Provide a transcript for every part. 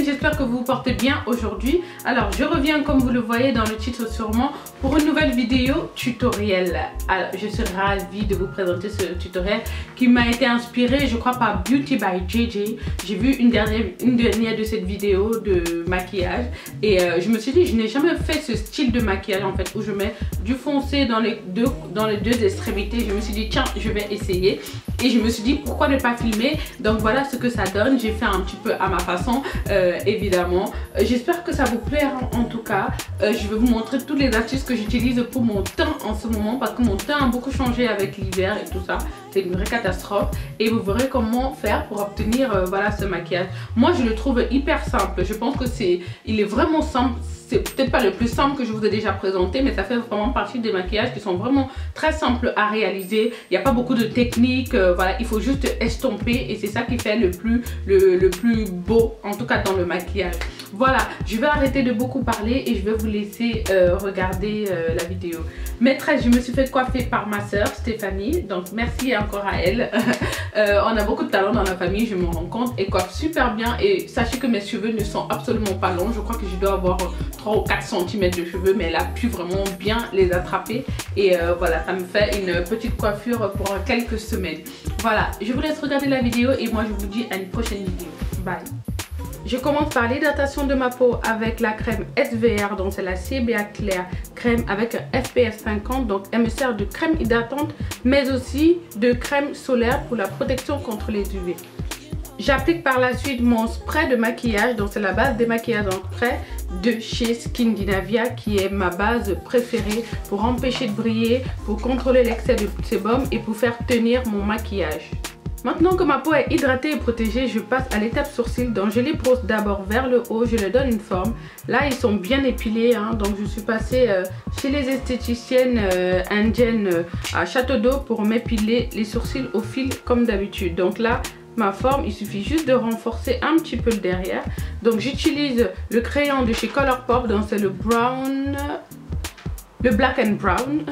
J'espère que vous vous portez bien aujourd'hui. Alors je reviens comme vous le voyez dans le titre sûrement pour une nouvelle vidéo tutoriel. Alors je suis ravie de vous présenter ce tutoriel qui m'a été inspiré je crois par Beauty by JJ. J'ai vu une dernière de cette vidéo de maquillage et je me suis dit je n'ai jamais fait ce style de maquillage en fait où je mets du foncé dans les deux extrémités. Je me suis dit tiens je vais essayer. Et je me suis dit pourquoi ne pas filmer. Donc voilà ce que ça donne. J'ai fait un petit peu à ma façon évidemment. J'espère que ça vous plaira en tout cas. Je vais vous montrer toutes les astuces que j'utilise pour mon teint en ce moment. Parce que mon teint a beaucoup changé avec l'hiver et tout ça. C'est une vraie catastrophe. Et vous verrez comment faire pour obtenir voilà ce maquillage. Moi je le trouve hyper simple. Je pense que il est vraiment simple. C'est peut-être pas le plus simple que je vous ai déjà présenté, mais ça fait vraiment partie des maquillages qui sont vraiment très simples à réaliser. Il n'y a pas beaucoup de techniques, voilà, il faut juste estomper et c'est ça qui fait le plus beau, en tout cas dans le maquillage. Voilà, je vais arrêter de beaucoup parler et je vais vous laisser regarder la vidéo. Maîtresse, je me suis fait coiffer par ma soeur Stéphanie, donc merci encore à elle. On a beaucoup de talent dans la famille, je me rends compte, et coiffe super bien. Et sachez que mes cheveux ne sont absolument pas longs, je crois que je dois avoir 3 ou 4 cm de cheveux, mais elle a pu vraiment bien les attraper. Et voilà, ça me fait une petite coiffure pour quelques semaines. Voilà, je vous laisse regarder la vidéo et moi je vous dis à une prochaine vidéo. Bye. Je commence par l'hydratation de ma peau avec la crème SVR, donc c'est la CBA Claire crème avec un SPF 50. Donc elle me sert de crème hydratante mais aussi de crème solaire pour la protection contre les UV. J'applique par la suite mon spray de maquillage, donc c'est la base des maquillages en spray de chez Skindinavia qui est ma base préférée pour empêcher de briller, pour contrôler l'excès de sébum et pour faire tenir mon maquillage. Maintenant que ma peau est hydratée et protégée, je passe à l'étape sourcils. Donc je les brosse d'abord vers le haut, je leur donne une forme. Là ils sont bien épilés, hein, donc je suis passée chez les esthéticiennes indiennes à Château d'Eau pour m'épiler les sourcils au fil comme d'habitude. Donc là ma forme, il suffit juste de renforcer un petit peu le derrière. Donc j'utilise le crayon de chez Colourpop, donc c'est le brown, le black and brown.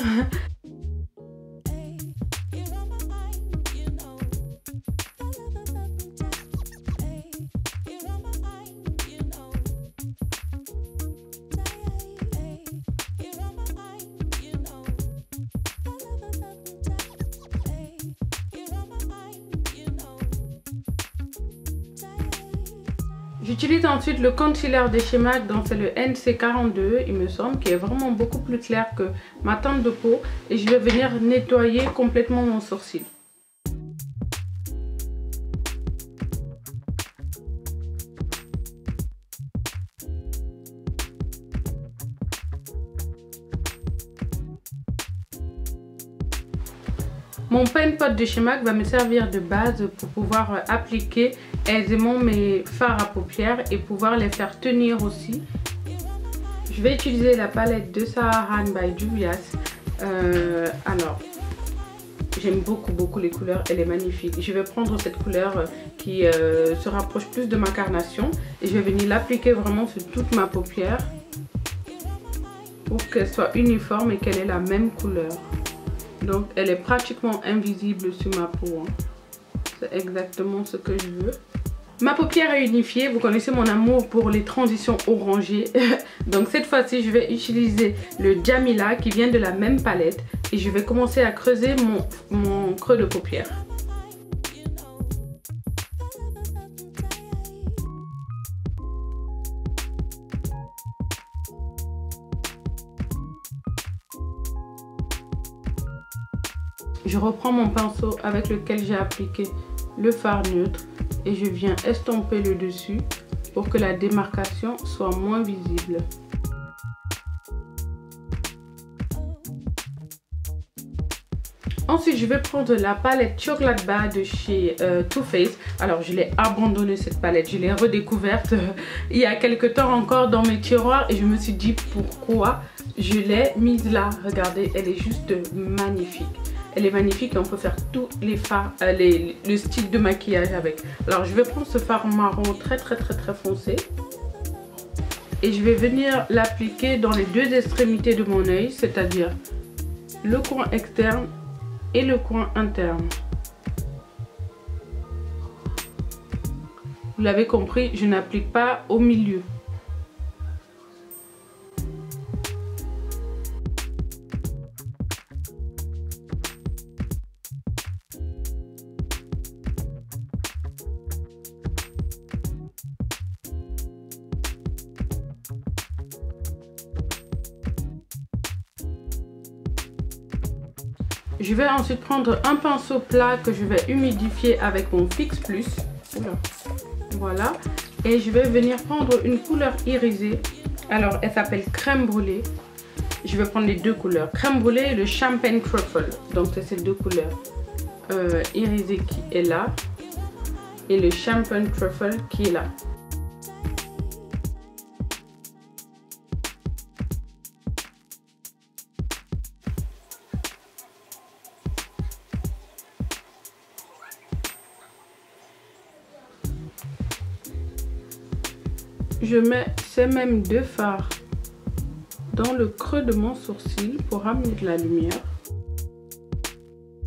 J'utilise ensuite le concealer de chez MAC, donc c'est le NC42 il me semble, qui est vraiment beaucoup plus clair que ma teinte de peau. Et je vais venir nettoyer complètement mon sourcil. Mon pen pot de chez MAC va me servir de base pour pouvoir appliquer aisément mes fards à paupières et pouvoir les faire tenir aussi. Je vais utiliser la palette de Saharan by Juvia's. Alors, j'aime beaucoup les couleurs, elle est magnifique. Je vais prendre cette couleur qui se rapproche plus de ma carnation et je vais venir l'appliquer vraiment sur toute ma paupière pour qu'elle soit uniforme et qu'elle ait la même couleur. Donc elle est pratiquement invisible sur ma peau, hein. C'est exactement ce que je veux. Ma paupière est unifiée, vous connaissez mon amour pour les transitions orangées. Donc cette fois-ci je vais utiliser le Jamila qui vient de la même palette. Et je vais commencer à creuser mon creux de paupière. Je reprends mon pinceau avec lequel j'ai appliqué le fard neutre et je viens estomper le dessus pour que la démarcation soit moins visible. Ensuite, je vais prendre la palette Chocolate Bar de chez Too Faced. Alors, je l'ai abandonnée cette palette. Je l'ai redécouverte il y a quelques temps encore dans mes tiroirs. Et je me suis dit pourquoi je l'ai mise là. Regardez, elle est juste magnifique. Elle est magnifique et on peut faire tous les fards, le style de maquillage avec. Alors, je vais prendre ce fard marron très foncé. Et je vais venir l'appliquer dans les deux extrémités de mon œil, c'est-à-dire le coin externe et le coin interne. Vous l'avez compris, je n'applique pas au milieu. Je vais ensuite prendre un pinceau plat que je vais humidifier avec mon Fix Plus. Voilà. Et je vais venir prendre une couleur irisée. Alors, elle s'appelle Crème Brûlée. Je vais prendre les deux couleurs. Crème Brûlée et le Champagne Truffle. Donc, c'est ces deux couleurs irisées qui est là. Et le Champagne Truffle qui est là. Je mets ces mêmes deux fards dans le creux de mon sourcil pour amener de la lumière.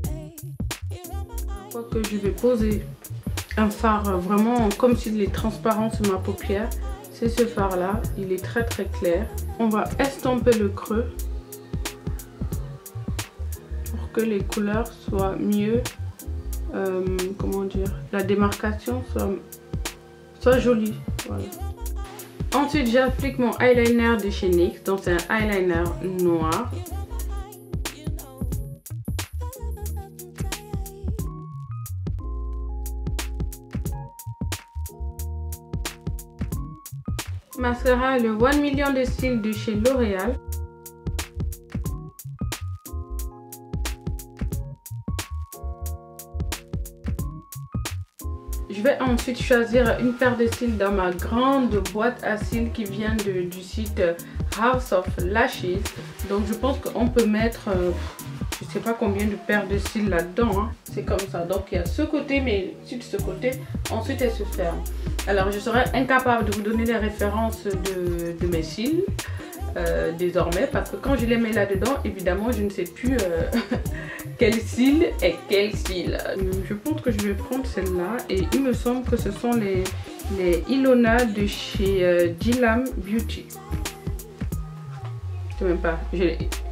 Une fois que je vais poser un fard vraiment comme s'il est transparent sur ma paupière, c'est ce fard là, il est très clair. On va estomper le creux pour que les couleurs soient mieux, comment dire, la démarcation soit jolie. Voilà. Ensuite, j'applique mon eyeliner de chez NYX, donc c'est un eyeliner noir. Mascara, le 1 million de cils de chez L'Oréal. Je vais ensuite choisir une paire de cils dans ma grande boîte à cils qui vient du site House of Lashes. Donc je pense qu'on peut mettre, je sais pas combien de paires de cils là-dedans. Hein. C'est comme ça. Donc il y a ce côté, mais sur ce côté, ensuite elle se ferme. Alors je serais incapable de vous donner les références de mes cils. Désormais, parce que quand je les mets là-dedans, évidemment je ne sais plus quel cil est quel cil. Je pense que je vais prendre celle-là et il me semble que ce sont les Ilona de chez Dilam Beauty. Je sais même pas,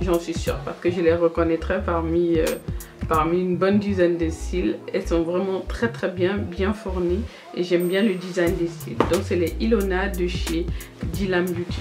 j'en suis sûre parce que je les reconnaîtrai parmi une bonne dizaine de cils. Elles sont vraiment très bien fournies et j'aime bien le design des cils. Donc c'est les Ilona de chez Dilam Beauty.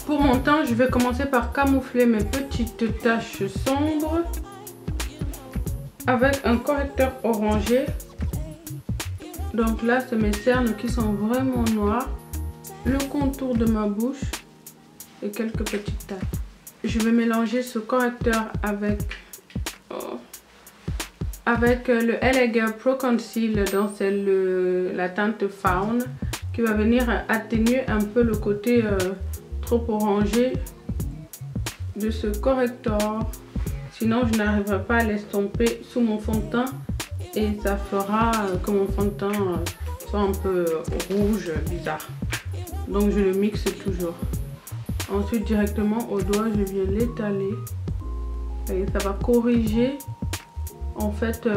Pour mon teint, je vais commencer par camoufler mes petites taches sombres avec un correcteur orangé. Donc là, c'est mes cernes qui sont vraiment noires, le contour de ma bouche et quelques petites taches. Je vais mélanger ce correcteur avec le LA Girl Pro Conceal, donc c'est la teinte Fawn, qui va venir atténuer un peu le côté trop orangé de ce correcteur. Sinon je n'arriverai pas à l'estomper sous mon fond de teint et ça fera que mon fond de teint soit un peu rouge bizarre. Donc je le mixe toujours. Ensuite directement au doigt je viens l'étaler et ça va corriger en fait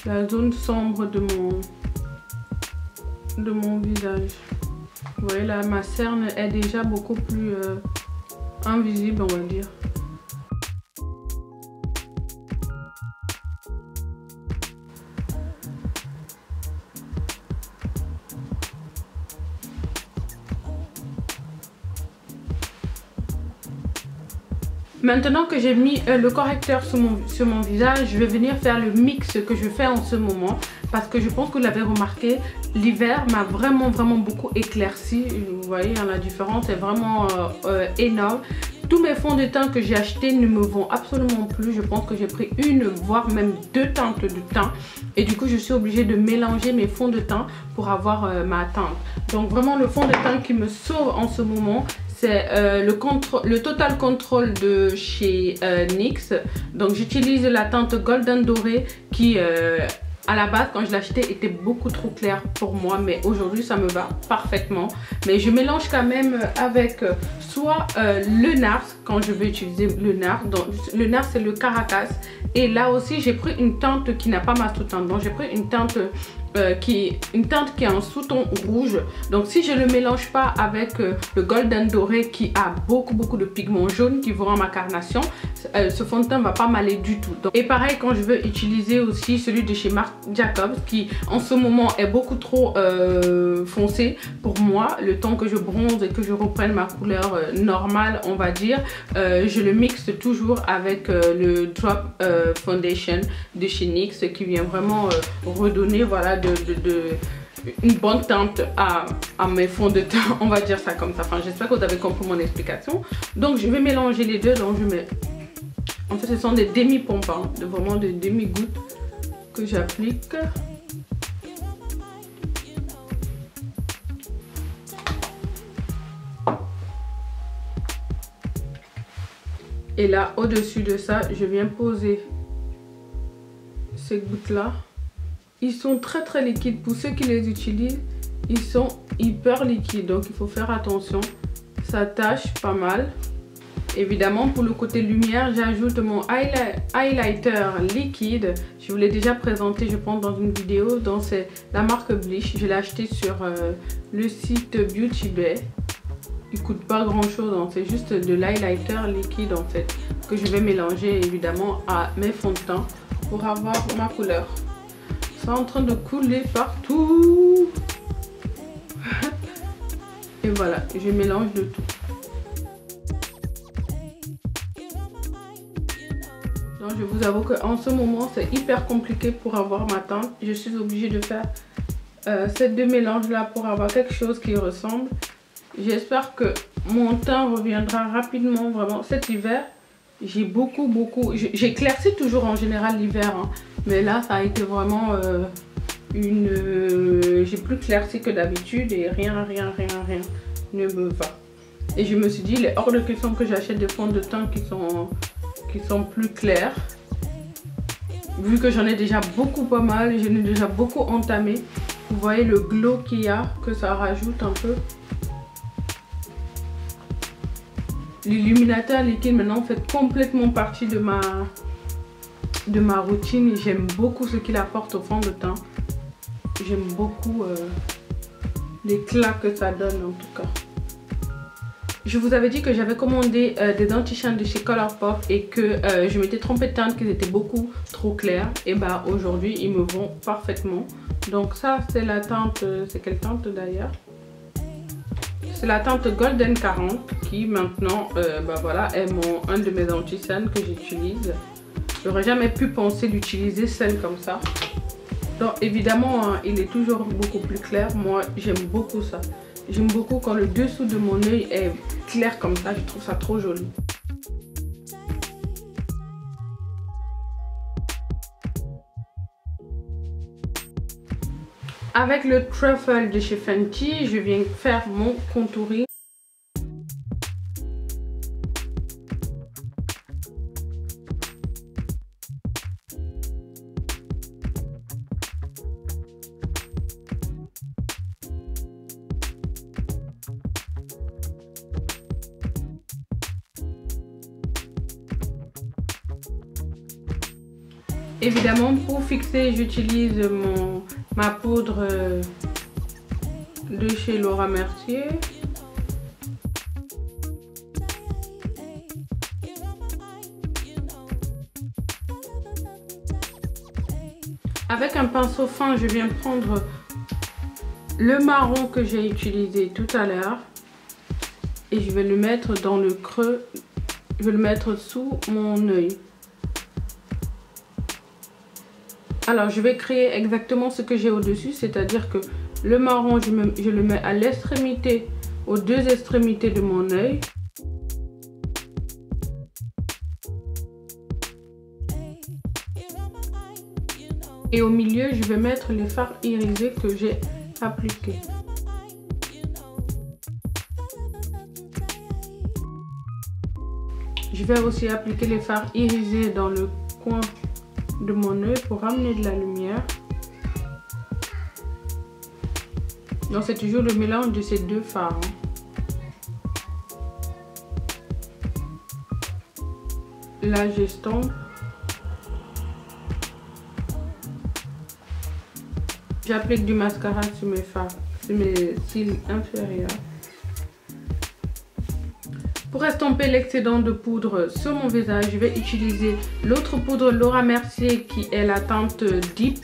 la zone sombre de mon visage. Vous voyez là, ma cerne est déjà beaucoup plus invisible, on va dire. Maintenant que j'ai mis le correcteur sur mon visage, je vais venir faire le mix que je fais en ce moment. Parce que je pense que vous l'avez remarqué, l'hiver m'a vraiment beaucoup éclairci. Vous voyez, la différence est vraiment énorme. Tous mes fonds de teint que j'ai achetés ne me vont absolument plus. Je pense que j'ai pris une, voire même 2 teintes de teint. Et du coup, je suis obligée de mélanger mes fonds de teint pour avoir ma teinte. Donc vraiment, le fond de teint qui me sauve en ce moment, c'est le Total Control de chez NYX. Donc j'utilise la teinte Golden Doré qui... à la base, quand je l'ai acheté, était beaucoup trop clair pour moi, mais aujourd'hui ça me va parfaitement. Mais je mélange quand même avec soit le NARS, quand je veux utiliser le NARS. Donc le NARS, c'est le Caracas. Et là aussi, j'ai pris une teinte qui n'a pas ma sous-teinte. Donc j'ai pris une teinte qui est en sous-ton rouge. Donc si je ne le mélange pas avec le Golden Doré qui a beaucoup de pigments jaunes qui vont en ma carnation, ce fond de teint va pas m'aller du tout. Donc, et pareil quand je veux utiliser aussi celui de chez Marc Jacobs qui en ce moment est beaucoup trop foncé pour moi. Le temps que je bronze et que je reprenne ma couleur normale, on va dire, je le mixe toujours avec le Drop Foundation de chez NYX qui vient vraiment redonner, voilà, une bonne teinte à mes fonds de teint, on va dire ça comme ça. Enfin, j'espère que vous avez compris mon explication. Donc je vais mélanger les deux. Donc je mets, en fait ce sont des demi-pompes, hein, vraiment des demi-gouttes que j'applique. Et là, au-dessus de ça, je viens poser ces gouttes là. Ils sont très liquides. Pour ceux qui les utilisent, ils sont hyper liquides. Donc il faut faire attention. Ça tâche pas mal. Évidemment, pour le côté lumière, j'ajoute mon highlighter liquide. Je vous l'ai déjà présenté, je pense, dans une vidéo. Donc c'est la marque Bleach. Je l'ai acheté sur le site Beauty Bay. Il coûte pas grand chose. C'est juste de l'highlighter liquide en fait. Que je vais mélanger évidemment à mes fonds de teint pour avoir ma couleur. C'est en train de couler partout. Et voilà, je mélange de tout. Donc je vous avoue qu'en ce moment c'est hyper compliqué pour avoir ma teinte. Je suis obligée de faire ces deux mélanges là pour avoir quelque chose qui ressemble. J'espère que mon teint reviendra rapidement. Vraiment cet hiver j'ai j'éclaircis toujours en général l'hiver, hein. Mais là ça a été vraiment j'ai plus clairci que d'habitude et rien ne me va. Et je me suis dit, il est hors de question que j'achète des fonds de teint qui sont plus clairs. Vu que j'en ai déjà pas mal, j'en ai déjà beaucoup entamé. Vous voyez le glow qu'il y a, que ça rajoute un peu. L'illuminateur liquide maintenant fait complètement partie de ma routine. J'aime beaucoup ce qu'il apporte au fond de teint. J'aime beaucoup l'éclat que ça donne en tout cas. Je vous avais dit que j'avais commandé des anti-chains de chez Colourpop et que je m'étais trompée de teinte, qu'ils étaient beaucoup trop clairs. Et bah aujourd'hui ils me vont parfaitement. Donc ça c'est la teinte, c'est quelle teinte d'ailleurs? C'est la teinte Golden 40 qui maintenant bah voilà, est un de mes anti-chains que j'utilise. J'aurais jamais pu penser d'utiliser celle comme ça. Donc évidemment hein, il est toujours beaucoup plus clair. Moi j'aime beaucoup ça. J'aime beaucoup quand le dessous de mon œil est clair comme ça. Je trouve ça trop joli. Avec le Truffle de chez Fenty, je viens faire mon contouring. Évidemment, pour fixer, j'utilise ma poudre de chez Laura Mercier. Avec un pinceau fin, je viens prendre le marron que j'ai utilisé tout à l'heure et je vais le mettre dans le creux je vais le mettre sous mon œil. Alors je vais créer exactement ce que j'ai au-dessus, c'est-à-dire que le marron, je le mets à l'extrémité, aux deux extrémités de mon œil. Et au milieu, je vais mettre les fards irisés que j'ai appliqués. Je vais aussi appliquer les fards irisés dans le coin de mon œil pour amener de la lumière. Donc c'est toujours le mélange de ces deux fards. Là j'estompe. J'applique du mascara sur mes fards, sur mes cils inférieurs. Pour estomper l'excédent de poudre sur mon visage, je vais utiliser l'autre poudre Laura Mercier qui est la teinte Deep,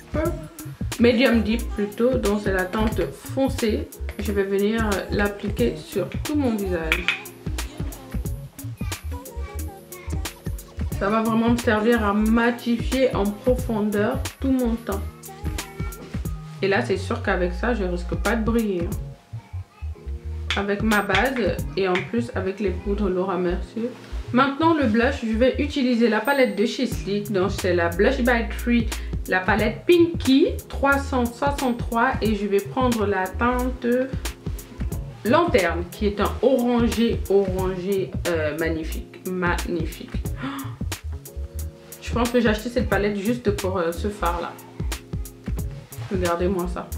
Medium Deep plutôt, donc c'est la teinte foncée. Je vais venir l'appliquer sur tout mon visage. Ça va vraiment me servir à matifier en profondeur tout mon teint. Et là, c'est sûr qu'avec ça, je risque pas de briller. Avec ma base et en plus avec les poudres Laura Mercier. Maintenant, le blush, je vais utiliser la palette de chez Sleek. Donc, c'est la Blush by Tree, la palette Pinky 363. Et je vais prendre la teinte Lanterne, qui est un orangé magnifique. Je pense que j'ai acheté cette palette juste pour ce fard là. Regardez-moi ça.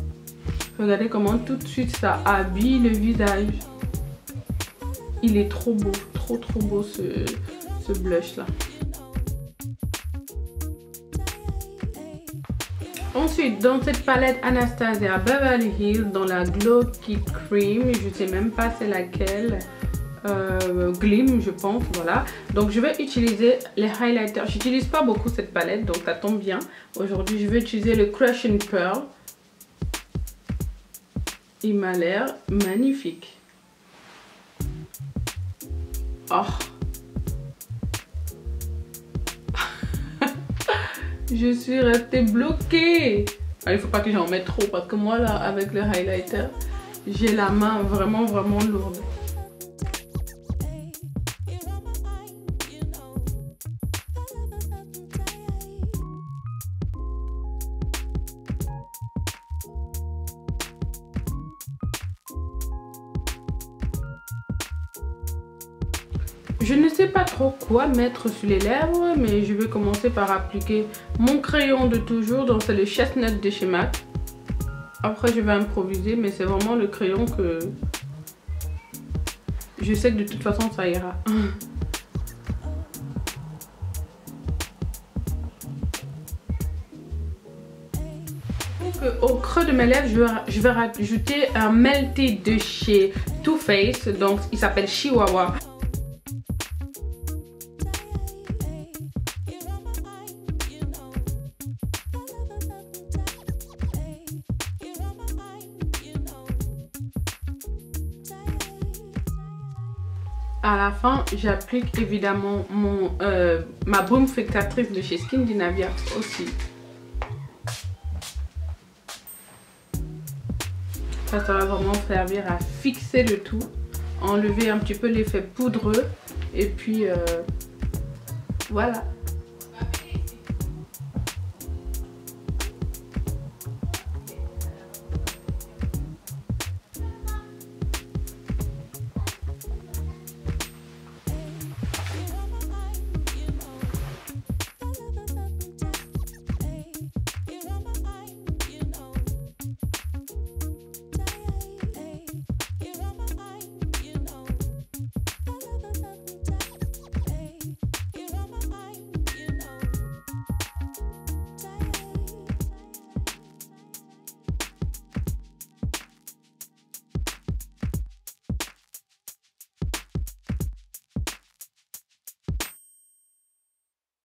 Regardez comment tout de suite ça habille le visage. Il est trop beau, trop beau ce blush là. Ensuite, dans cette palette Anastasia Beverly Hills, dans la Glow Kit Cream, je sais même pas c'est laquelle. Glim je pense, voilà. Donc je vais utiliser les highlighters. J'utilise pas beaucoup cette palette, donc ça tombe bien. Aujourd'hui je vais utiliser le Crush and Pearl. Il m'a l'air magnifique. Oh. Je suis restée bloquée. Ah, il faut pas que j'en mette trop parce que moi là avec le highlighter j'ai la main vraiment lourde. Je ne sais pas trop quoi mettre sur les lèvres, mais je vais commencer par appliquer mon crayon de toujours, donc c'est le Chestnut de chez MAC. Après je vais improviser, mais c'est vraiment le crayon que je sais que de toute façon ça ira. Donc, au creux de mes lèvres, je vais rajouter un Melty de chez Too Faced, donc il s'appelle Chihuahua. À la fin, j'applique évidemment ma baume fixatrice de chez Skindinavia aussi. Ça va vraiment servir à fixer le tout, enlever un petit peu l'effet poudreux et puis voilà.